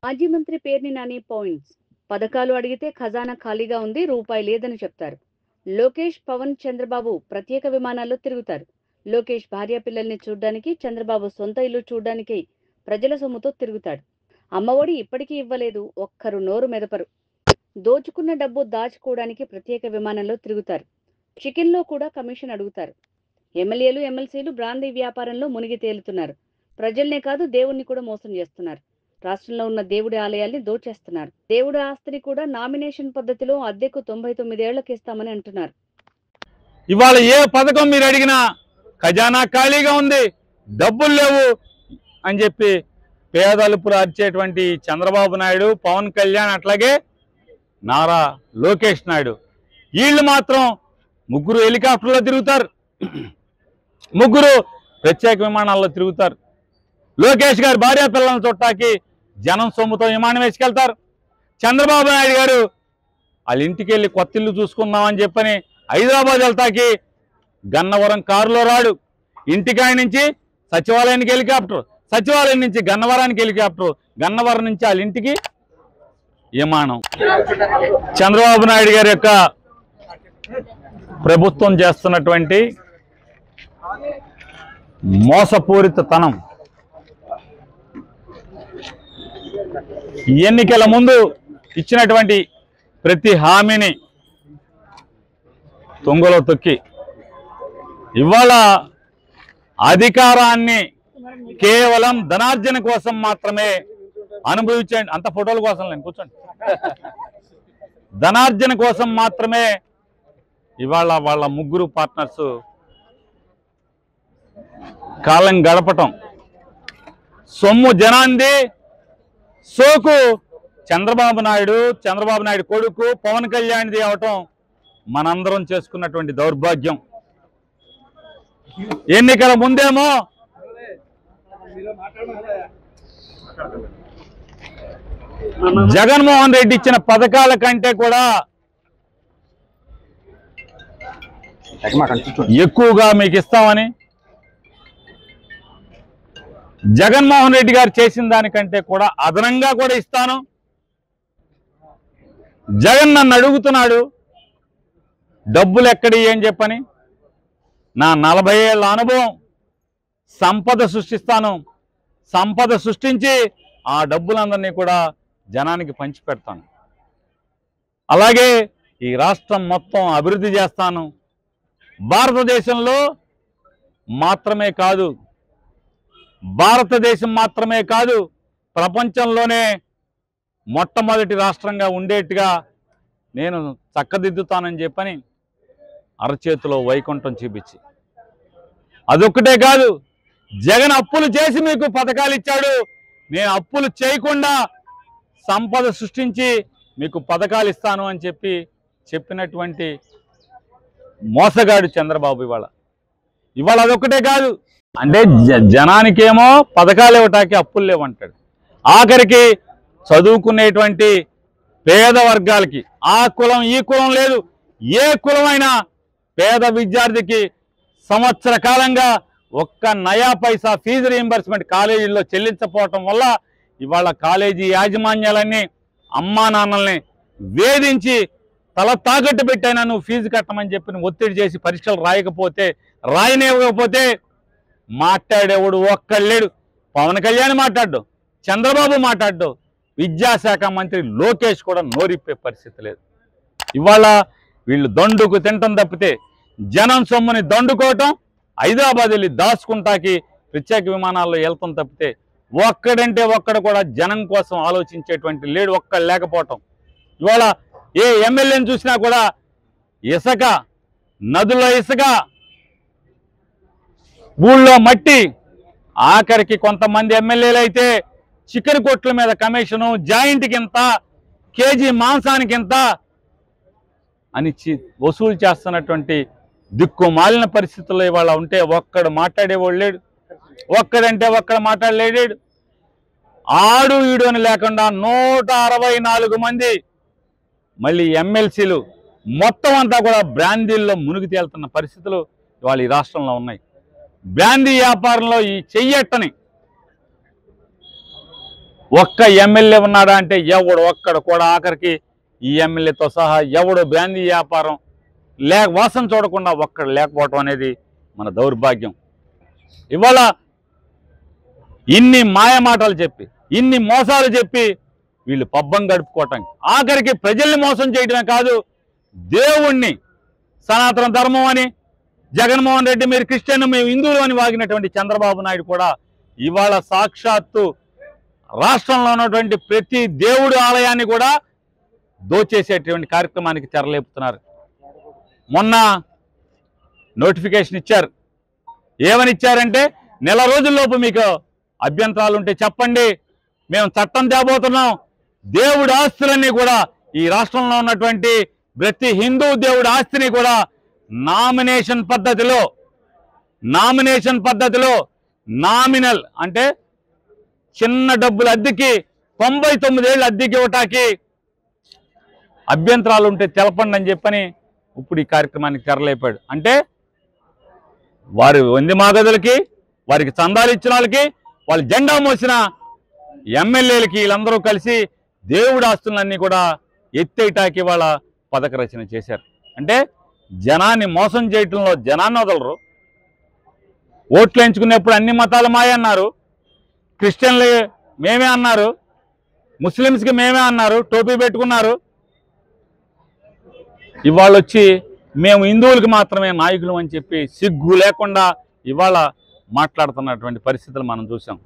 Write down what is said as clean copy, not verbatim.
మాజీ మంత్రి పేర్ని నాని పాయింట్స్. పథకాలు అడిగితే ఖజానా ఖాళీగా ఉంది, రూపాయి లేదని చెప్తారు. లోకేష్, పవన్, చంద్రబాబు ప్రత్యేక విమానాల్లో తిరుగుతారు. లోకేష్ భార్య పిల్లల్ని చూడ్డానికి, చంద్రబాబు సొంత ఇల్లు చూడ్డానికి ప్రజల సొమ్ముతో తిరుగుతాడు. అమ్మఒడి ఇప్పటికీ ఇవ్వలేదు, ఒక్కరు నోరు మెదపరు. దోచుకున్న డబ్బు దాచుకోవడానికి ప్రత్యేక విమానంలో తిరుగుతారు. చికెన్లో కూడా కమిషన్ అడుగుతారు. ఎమ్మెల్యేలు, ఎమ్మెల్సీలు బ్రాందీ వ్యాపారంలో మునిగి తేలుతున్నారు. ప్రజల్నే కాదు, దేవుణ్ణి కూడా మోసం చేస్తున్నారు. రాష్ట్రంలో ఉన్న దేవుడి ఆలయాల్ని దోచేస్తున్నారు. దేవుడి ఆస్తిని కూడా నామినేషన్ పద్ధతిలో అద్దెకు 99 ఏళ్లకు ఇస్తామని అంటున్నారు. ఇవాళ ఏ పథకం మీరు అడిగినా ఖజానా ఖాళీగా ఉంది, డబ్బులు లేవు అని చెప్పి పేదలుపులు అరిచేటువంటి చంద్రబాబు నాయుడు, పవన్ కళ్యాణ్, అట్లాగే నారా లోకేష్ నాయుడు, వీళ్ళు మాత్రం ముగ్గురు హెలికాప్టర్లో తిరుగుతారు, ముగ్గురు ప్రత్యేక విమానాల్లో తిరుగుతారు. లోకేష్ గారు భార్య పిల్లలను చుట్టాకి జనం సొమ్ముతో విమానం వేసుకెళ్తారు. చంద్రబాబు నాయుడు గారు వాళ్ళ ఇంటికి వెళ్ళి కొత్త ఇల్లు చూసుకుందామని చెప్పని హైదరాబాద్ వెళ్తాకి గన్నవరం కారులో రాడు. ఇంటికాయ నుంచి సచివాలయానికి హెలికాప్టర్, సచివాలయం నుంచి గన్నవరానికి హెలికాప్టర్, గన్నవరం నుంచి వాళ్ళ ఇంటికి విమానం. చంద్రబాబు నాయుడు గారి యొక్క ప్రభుత్వం చేస్తున్నటువంటి మోసపూరితతనం, ఎన్నికల ముందు ఇచ్చినటువంటి ప్రతి హామీని తుంగలో తొక్కి ఇవాళ అధికారాన్ని కేవలం ధనార్జన కోసం మాత్రమే అనుభవించండి. అంత ఫోటోల కోసం నేను కూర్చోండి. ధనార్జన కోసం మాత్రమే ఇవాళ వాళ్ళ ముగ్గురు పార్ట్నర్స్ కాలం గడపటం, సొమ్ము జనాంది, సోకు చంద్రబాబు నాయుడు కొడుకు పవన్ కళ్యాణ్ది అవటం మనందరం చేసుకున్నటువంటి దౌర్భాగ్యం. ఎన్నికల ముందేమో జగన్మోహన్ రెడ్డి ఇచ్చిన పథకాల కంటే కూడా ఎక్కువగా మీకు ఇస్తామని, జగన్మోహన్ రెడ్డి గారు చేసిన దానికంటే కూడా అదనంగా కూడా ఇస్తాను, జగన్ నన్ను అడుగుతున్నాడు డబ్బులు ఎక్కడి అని చెప్పని, నా 40 ఏళ్ల అనుభవం, సంపద సృష్టిస్తాను, సంపద సృష్టించి ఆ డబ్బులందరినీ కూడా జనానికి పంచిపెడతాను, అలాగే ఈ రాష్ట్రం మొత్తం అభివృద్ధి చేస్తాను. భారతదేశం మాత్రమే కాదు ప్రపంచంలోనే మొట్టమొదటి రాష్ట్రంగా ఉండేట్టుగా నేను చక్కదిద్దుతానని చెప్పని అరచేతిలో వైకుంఠం చూపించి, అదొక్కటే కాదు, జగన్ అప్పులు చేసి మీకు పథకాలు ఇచ్చాడు, నేను అప్పులు చేయకుండా సంపద సృష్టించి మీకు పథకాలు ఇస్తాను అని చెప్పినటువంటి మోసగాడు చంద్రబాబు. ఇవాళ అదొక్కటే కాదు, అంటే జనానికేమో పథకాలు ఇవ్వటానికి అప్పులు లేవంటాడు, ఆఖరికి చదువుకునేటువంటి పేద వర్గాలకి ఆ కులం ఈ కులం లేదు, ఏ కులమైనా పేద విద్యార్థికి సంవత్సర కాలంగా ఒక్క నయా పైసా ఫీజు రీయింబర్స్మెంట్ కాలేజీల్లో చెల్లించకపోవటం వల్ల ఇవాళ కాలేజీ యాజమాన్యాలన్నీ అమ్మా నాన్నల్ని వేధించి తల తాకట్టు పెట్టైనా నువ్వు ఫీజు కట్టమని చెప్పి ఒత్తిడి చేసి పరీక్షలు రాయనివ్వకపోతే మాట్లాడేవాడు ఒక్కళ్ళేడు. పవన్ కళ్యాణ్ మాట్లాడ్డు, చంద్రబాబు మాట్లాడ్డు, విద్యాశాఖ మంత్రి లోకేష్ కూడా నోరిప్పే పరిస్థితి లేదు. ఇవాళ వీళ్ళు దండుకు తినటం తప్పితే, జనం సొమ్ముని దండుకోవటం, హైదరాబాద్ వెళ్ళి దాచుకుంటాకి ప్రత్యేక విమానాల్లో వెళ్తాం తప్పితే ఒక్కడంటే ఒక్కడ కూడా జనం కోసం ఆలోచించేటువంటి లేడు, ఒక్కడు లేకపోవటం. ఇవాళ ఏ ఎమ్మెల్యేని చూసినా కూడా ఇసుక, నదుల్లో ఇసుక, ఊళ్ళో మట్టి, ఆఖరికి కొంతమంది ఎమ్మెల్యేలు అయితే చికెన్ కొట్ల మీద కమిషను, జాయింట్కి ఇంత, కేజీ మాంసానికి ఇంత అని వసూలు చేస్తున్నటువంటి దిక్కు మాలిన పరిస్థితుల్లో ఇవాళ ఉంటే ఒక్కడు మాట్లాడేవాడు లేడు, ఒక్కడంటే ఒక్కడ మాట్లాడలేడు. ఆడు ఈడు అని లేకుండా 164 మంది మళ్ళీ ఎమ్మెల్సీలు మొత్తం అంతా కూడా బ్రాందీల్లో మునిగి తేలుతున్న పరిస్థితులు ఇవాళ ఈ రాష్ట్రంలో ఉన్నాయి. బ్రాందీ వ్యాపారంలో ఈ చెయ్యట్టని ఒక్క ఎమ్మెల్యే ఉన్నాడా అంటే ఎవడు ఒక్కడ కూడా, ఆఖరికి ఈ ఎమ్మెల్యేతో సహా ఎవడు బ్రాందీ వ్యాపారం వాసన చూడకుండా ఒక్కడ లేకపోవటం అనేది మన దౌర్భాగ్యం. ఇవాళ ఇన్ని మాయమాటలు చెప్పి, ఇన్ని మోసాలు చెప్పి వీళ్ళు పబ్బం గడుపుకోవటానికి, ఆఖరికి ప్రజల్ని మోసం చేయడమే కాదు, దేవుణ్ణి సనాతన ధర్మం అని, జగన్మోహన్ రెడ్డి మీరు క్రిస్టియన్ మేము హిందువులు అని వాగినటువంటి చంద్రబాబు నాయుడు కూడా ఇవాళ సాక్షాత్తు రాష్ట్రంలో ఉన్నటువంటి ప్రతి దేవుడు ఆలయాన్ని కూడా దోచేసేటువంటి కార్యక్రమానికి తెరలేపుతున్నారు. మొన్న నోటిఫికేషన్ ఇచ్చారు. ఏమని ఇచ్చారంటే, నెల రోజుల్లోపు మీకు అభ్యంతరాలు ఉంటే చెప్పండి, మేము చట్టం తేబోతున్నాం, దేవుడి ఆస్తులన్నీ కూడా ఈ రాష్ట్రంలో ఉన్నటువంటి ప్రతి హిందూ దేవుడి ఆస్తిని కూడా నామినేషన్ పద్ధతిలో నామినల్ అంటే చిన్న డబ్బులు అద్దెకి 99 ఏళ్ళు అద్దెకి ఇవ్వటానికి అభ్యంతరాలు ఉంటే తెలపండి అని చెప్పని ఇప్పుడు ఈ కార్యక్రమానికి తెరలేపాడు. అంటే వారి వంది మాగదులకి, వారికి చందాలు ఇచ్చిన వాళ్ళకి, వాళ్ళ జెండా మోసిన ఎమ్మెల్యేలకి వీళ్ళందరూ కలిసి దేవుడి ఆస్తులన్నీ కూడా ఎత్తేయటానికి వాళ్ళ పథక రచన చేశారు. అంటే జనాన్ని మోసం చేయటంలో జనాన్ని వదలరు. ఓట్లు ఎంచుకునేప్పుడు అన్ని మతాలు మాయ అన్నారు, క్రిస్టియన్లు మేమే అన్నారు, ముస్లిమ్స్కి మేమే అన్నారు, టోపీ పెట్టుకున్నారు. ఇవాళ వచ్చి మేము హిందువులకి మాత్రమే నాయకులు అని చెప్పి సిగ్గు లేకుండా ఇవాళ మాట్లాడుతున్నటువంటి పరిస్థితులు మనం చూసాం.